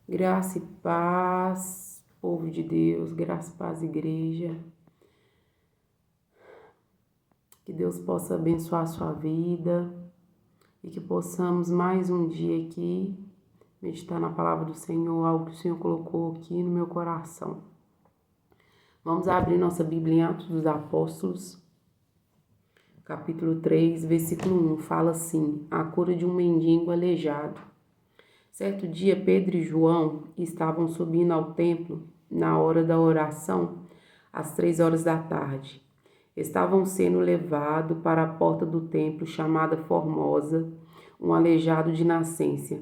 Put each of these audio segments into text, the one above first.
Graça e paz, povo de Deus, graça e paz, igreja. Que Deus possa abençoar a sua vida e que possamos mais um dia aqui meditar na palavra do Senhor, algo que o Senhor colocou aqui no meu coração. Vamos abrir nossa Bíblia em Atos dos Apóstolos, capítulo 3, versículo 1, fala assim: a cura de um mendigo aleijado. Certo dia, Pedro e João estavam subindo ao templo na hora da oração, às 3 horas da tarde. Estavam sendo levados para a porta do templo chamada Formosa, um aleijado de nascença,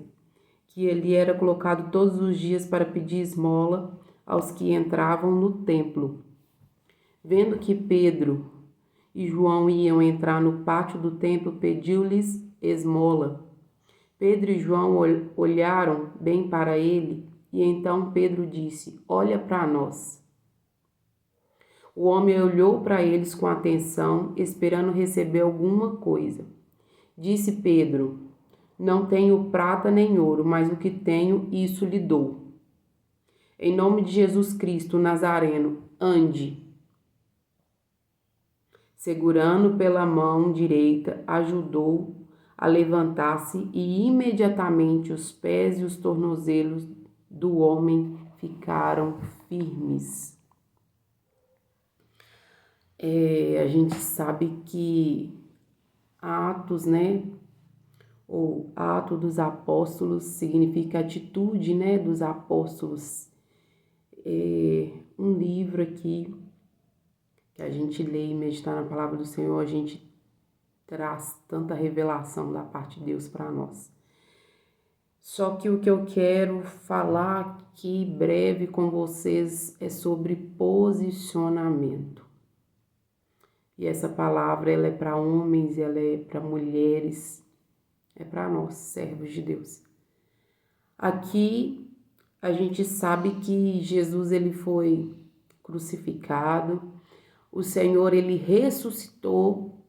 que ele era colocado todos os dias para pedir esmola aos que entravam no templo. Vendo que Pedro e João iam entrar no pátio do templo, pediu-lhes esmola. Pedro e João olharam bem para ele, e então Pedro disse: olha para nós. O homem olhou para eles com atenção, esperando receber alguma coisa. Disse Pedro: não tenho prata nem ouro, mas o que tenho, isso lhe dou. Em nome de Jesus Cristo Nazareno, ande. Segurando pela mão direita, ajudou a levantar-se, e imediatamente os pés e os tornozelos do homem ficaram firmes. A gente sabe que Atos, ou Ato dos Apóstolos, significa atitude, dos apóstolos. Um livro aqui que a gente lê e meditar na palavra do Senhor, a gente traz tanta revelação da parte de Deus para nós. Só que o que eu quero falar aqui breve com vocês é sobre posicionamento. E essa palavra, ela é para homens, ela é para mulheres, é para nós, servos de Deus. Aqui a gente sabe que Jesus, ele foi crucificado, o Senhor, ele ressuscitou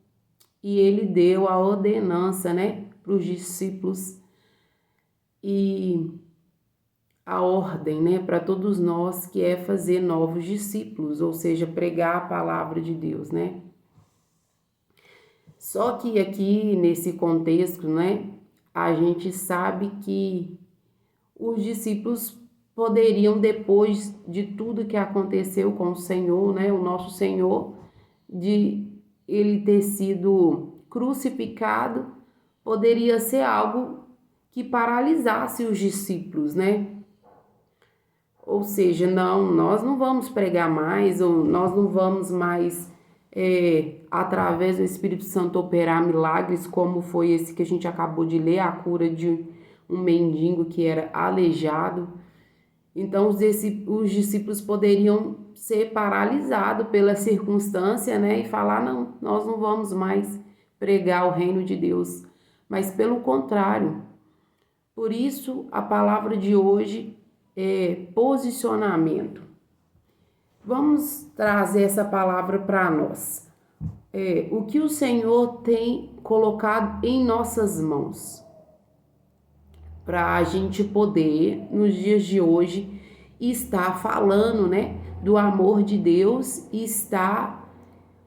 e ele deu a ordenança, para os discípulos e a ordem, para todos nós, que é fazer novos discípulos, ou seja, pregar a palavra de Deus, Só que aqui, nesse contexto, a gente sabe que os discípulos poderiam, depois de tudo que aconteceu com o Senhor, o nosso Senhor, de ele ter sido crucificado, poderia ser algo que paralisasse os discípulos, Ou seja, não, nós não vamos pregar mais, ou nós não vamos mais, através do Espírito Santo, operar milagres, como foi esse que a gente acabou de ler, a cura de um mendigo que era aleijado. Então, os discípulos poderiam ser paralisados pela circunstância, e falar: não, nós não vamos mais pregar o reino de Deus. Mas, pelo contrário, por isso a palavra de hoje é posicionamento. Vamos trazer essa palavra para nós. O que o Senhor tem colocado em nossas mãos, para a gente poder, nos dias de hoje, estar falando, do amor de Deus e estar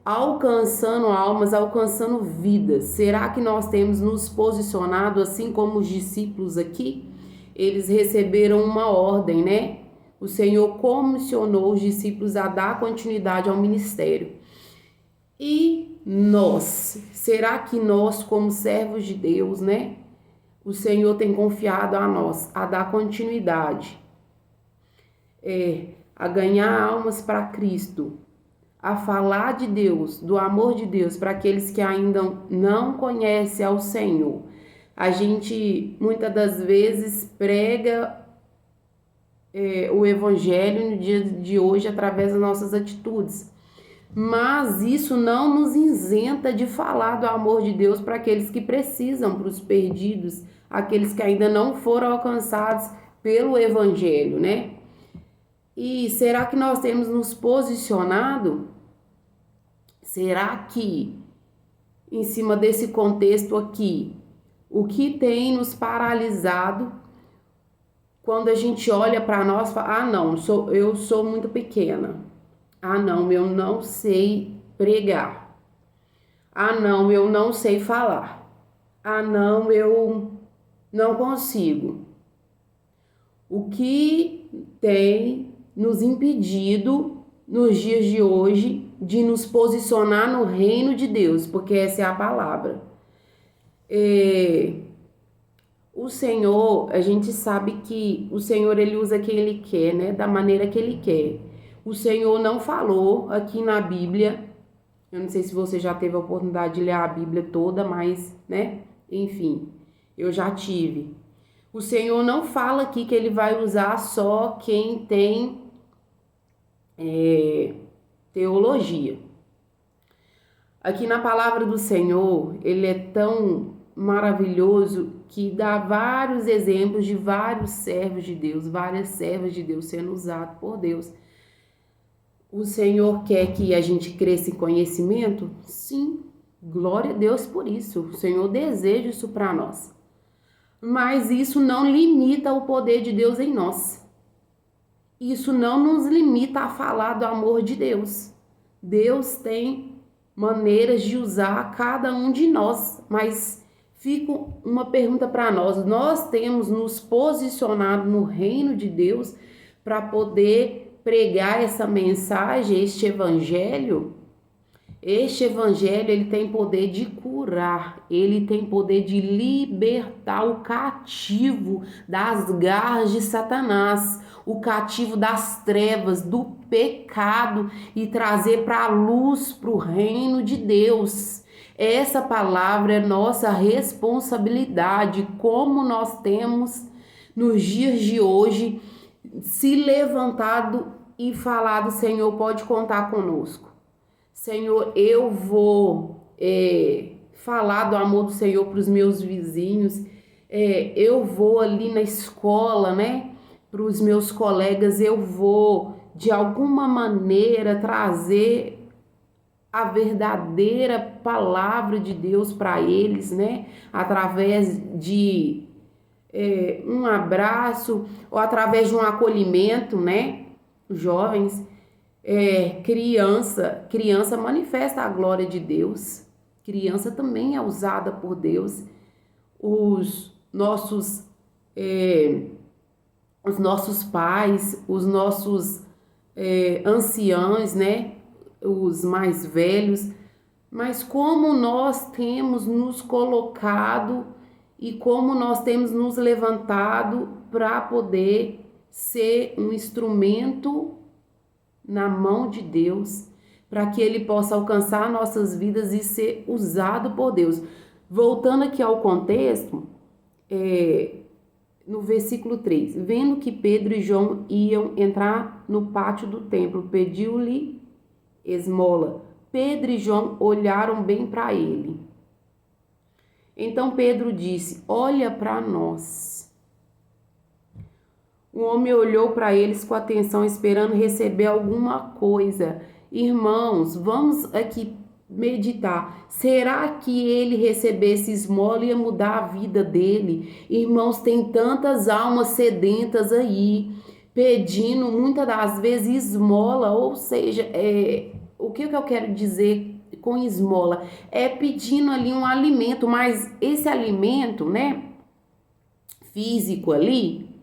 alcançando almas, alcançando vidas. Será que nós temos nos posicionado assim como os discípulos aqui? Eles receberam uma ordem, O Senhor comissionou os discípulos a dar continuidade ao ministério. E nós, será que nós, como servos de Deus, o Senhor tem confiado a nós a dar continuidade, a ganhar almas para Cristo, a falar de Deus, do amor de Deus para aqueles que ainda não conhecem ao Senhor. A gente muitas das vezes prega o Evangelho no dia de hoje através das nossas atitudes, mas isso não nos isenta de falar do amor de Deus para aqueles que precisam, para os perdidos, aqueles que ainda não foram alcançados pelo Evangelho, E será que nós temos nos posicionado? Será que, em cima desse contexto aqui, o que tem nos paralisado quando a gente olha para nós, fala, não, eu sou muito pequena. Não, eu não sei pregar. Não, eu não sei falar. Não, eu não consigo. O que tem nos impedido nos dias de hoje de nos posicionar no reino de Deus, porque essa é a palavra. O Senhor, a gente sabe que o Senhor ele usa quem ele quer, né? Da maneira que ele quer. O Senhor não falou aqui na Bíblia. Eu não sei se você já teve a oportunidade de ler a Bíblia toda, mas, né? Enfim, eu já tive. O Senhor não fala aqui que ele vai usar só quem tem teologia. Aqui na palavra do Senhor, ele é tão maravilhoso que dá vários exemplos de vários servos de Deus, várias servas de Deus sendo usadas por Deus. O Senhor quer que a gente cresça em conhecimento? Sim, glória a Deus por isso. O Senhor deseja isso para nós. Mas isso não limita o poder de Deus em nós. Isso não nos limita a falar do amor de Deus. Deus tem maneiras de usar cada um de nós, mas fica uma pergunta para nós. Nós temos nos posicionado no reino de Deus para poder pregar essa mensagem, este evangelho? Este evangelho, ele tem poder de curar, ele tem poder de libertar o cativo das garras de Satanás, o cativo das trevas, do pecado e trazer para a luz, para o reino de Deus. Essa palavra é nossa responsabilidade, como nós temos nos dias de hoje se levantado e falado, Senhor, pode contar conosco. Senhor, eu vou falar do amor do Senhor para os meus vizinhos, eu vou ali na escola, né, para os meus colegas, eu vou de alguma maneira trazer a verdadeira palavra de Deus para eles, né, através de um abraço ou através de um acolhimento, né, jovens. Criança manifesta a glória de Deus. Criança também é usada por Deus. Os nossos pais, os nossos anciãos, né? Os mais velhos. Mas como nós temos nos colocado e como nós temos nos levantado para poder ser um instrumento na mão de Deus, para que ele possa alcançar nossas vidas e ser usado por Deus. Voltando aqui ao contexto, no versículo 3, vendo que Pedro e João iam entrar no pátio do templo, pediu-lhe esmola. Pedro e João olharam bem para ele. Então Pedro disse, olha para nós. O homem olhou para eles com atenção, esperando receber alguma coisa. Irmãos, vamos aqui meditar. Será que ele recebesse esmola ia mudar a vida dele? Irmãos, tem tantas almas sedentas aí, pedindo muitas das vezes esmola, ou seja, o que eu quero dizer com esmola? É pedindo ali um alimento, mas esse alimento, né, físico ali,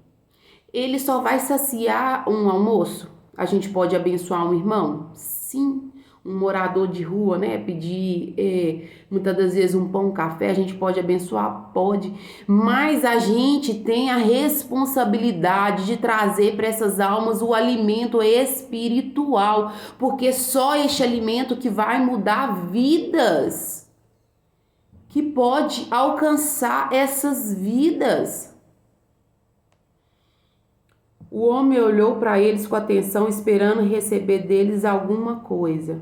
ele só vai saciar um almoço? A gente pode abençoar um irmão? Sim. Um morador de rua, né? Pedir muitas das vezes um pão, um café, a gente pode abençoar? Pode. Mas a gente tem a responsabilidade de trazer para essas almas o alimento espiritual, porque só este alimento que vai mudar vidas, que pode alcançar essas vidas. O homem olhou para eles com atenção, esperando receber deles alguma coisa.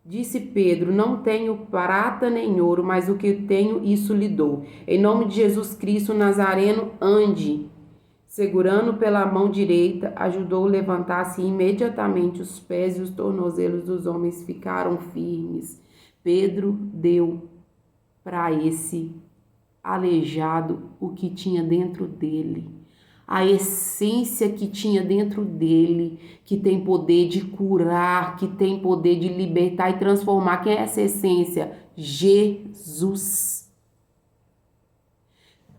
Disse Pedro, não tenho prata nem ouro, mas o que tenho, isso lhe dou. Em nome de Jesus Cristo Nazareno, ande. Segurando pela mão direita, ajudou a levantar-se e imediatamente os pés e os tornozelos dos homens ficaram firmes. Pedro deu para esse aleijado o que tinha dentro dele. a essência que tinha dentro dele, que tem poder de curar, que tem poder de libertar e transformar. Quem é essa essência? Jesus.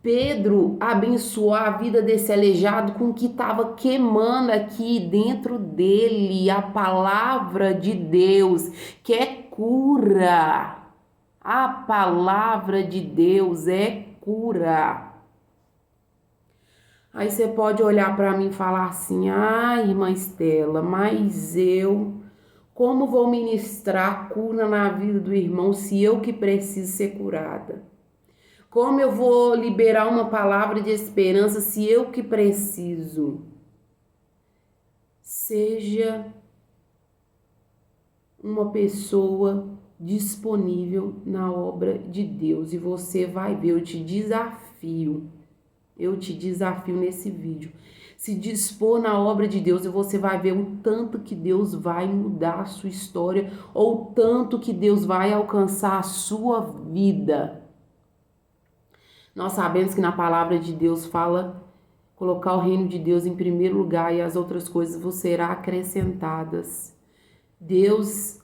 Pedro abençoou a vida desse aleijado com o que estava queimando aqui dentro dele, a palavra de Deus, que é cura. A palavra de Deus é cura. Aí você pode olhar para mim e falar assim: ah, irmã Estela, mas como vou ministrar cura na vida do irmão se eu que preciso ser curada? Como eu vou liberar uma palavra de esperança se eu que preciso? Seja uma pessoa disponível na obra de Deus e você vai ver, eu te desafio nesse vídeo. Se dispor na obra de Deus e você vai ver o tanto que Deus vai mudar a sua história ou o tanto que Deus vai alcançar a sua vida. Nós sabemos que na palavra de Deus fala colocar o reino de Deus em primeiro lugar e as outras coisas vos serão acrescentadas. Deus,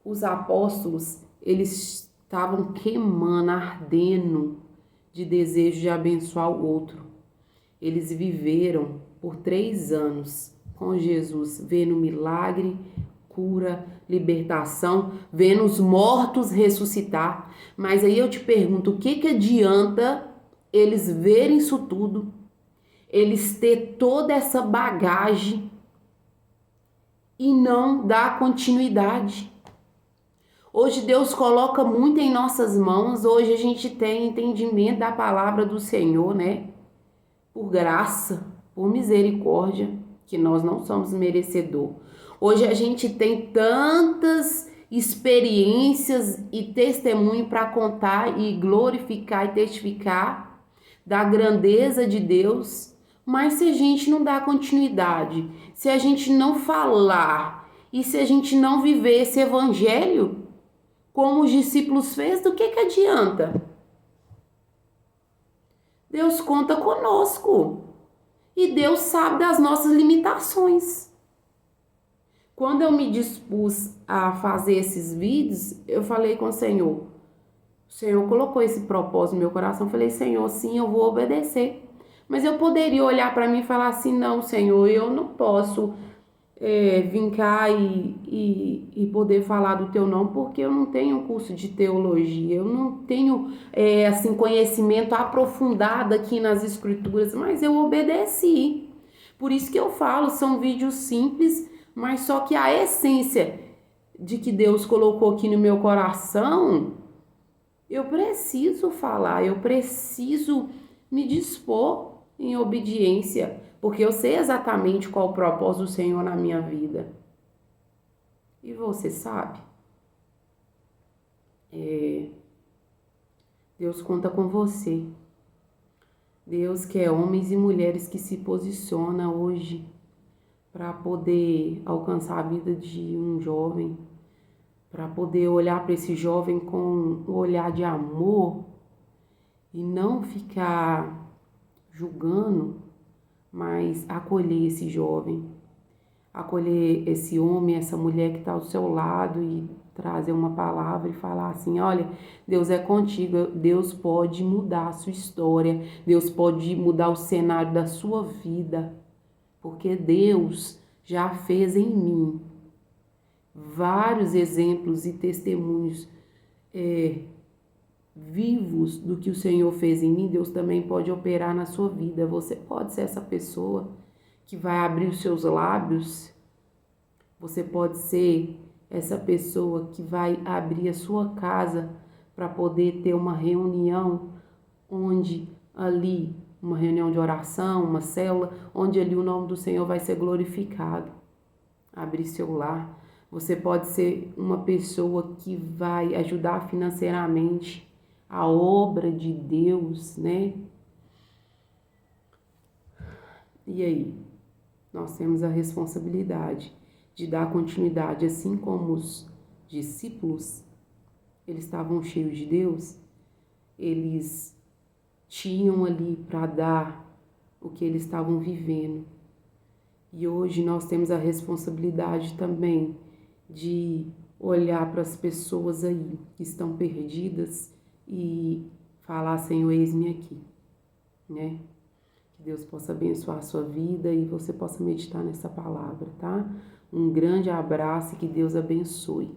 os apóstolos, eles estavam queimando, ardendo de desejo de abençoar o outro. Eles viveram por 3 anos com Jesus, vendo milagre, cura, libertação, vendo os mortos ressuscitar. Mas aí eu te pergunto, o que adianta eles verem isso tudo, eles ter toda essa bagagem e não dar continuidade? Hoje Deus coloca muito em nossas mãos, hoje a gente tem entendimento da palavra do Senhor, né? Por graça, por misericórdia, que nós não somos merecedor. Hoje a gente tem tantas experiências e testemunho para contar e glorificar e testificar da grandeza de Deus, mas se a gente não dá continuidade, se a gente não falar e se a gente não viver esse evangelho, como os discípulos fez, do que adianta? Deus conta conosco e Deus sabe das nossas limitações. Quando eu me dispus a fazer esses vídeos, eu falei com o Senhor colocou esse propósito no meu coração, eu falei: Senhor, sim, eu vou obedecer. Mas eu poderia olhar para mim e falar assim: não, Senhor, eu não posso vir cá e poder falar do teu nome, porque eu não tenho curso de teologia, eu não tenho assim conhecimento aprofundado aqui nas escrituras, mas eu obedeci. Por isso que eu falo, são vídeos simples, mas só que a essência de que Deus colocou aqui no meu coração, eu preciso falar, eu preciso me dispor em obediência, porque eu sei exatamente qual o propósito do Senhor na minha vida. E você sabe? Deus conta com você. Deus quer homens e mulheres que se posicionam hoje para poder alcançar a vida de um jovem, para poder olhar para esse jovem com um olhar de amor e não ficar julgando, mas acolher esse jovem, acolher esse homem, essa mulher que está ao seu lado e trazer uma palavra e falar assim: olha, Deus é contigo, Deus pode mudar a sua história, Deus pode mudar o cenário da sua vida, porque Deus já fez em mim vários exemplos e testemunhos vivos do que o Senhor fez em mim. Deus também pode operar na sua vida. Você pode ser essa pessoa que vai abrir os seus lábios. Você pode ser essa pessoa que vai abrir a sua casa para poder ter uma reunião onde ali, uma reunião de oração, uma célula, onde ali o nome do Senhor vai ser glorificado. Abrir seu lar. Você pode ser uma pessoa que vai ajudar financeiramente a obra de Deus, né? E aí? Nós temos a responsabilidade de dar continuidade, assim como os discípulos, eles estavam cheios de Deus, eles tinham ali para dar o que eles estavam vivendo. E hoje nós temos a responsabilidade também de olhar para as pessoas aí que estão perdidas e falar: Senhor, eis-me aqui, né? Que Deus possa abençoar a sua vida e você possa meditar nessa palavra, tá? Um grande abraço e que Deus abençoe.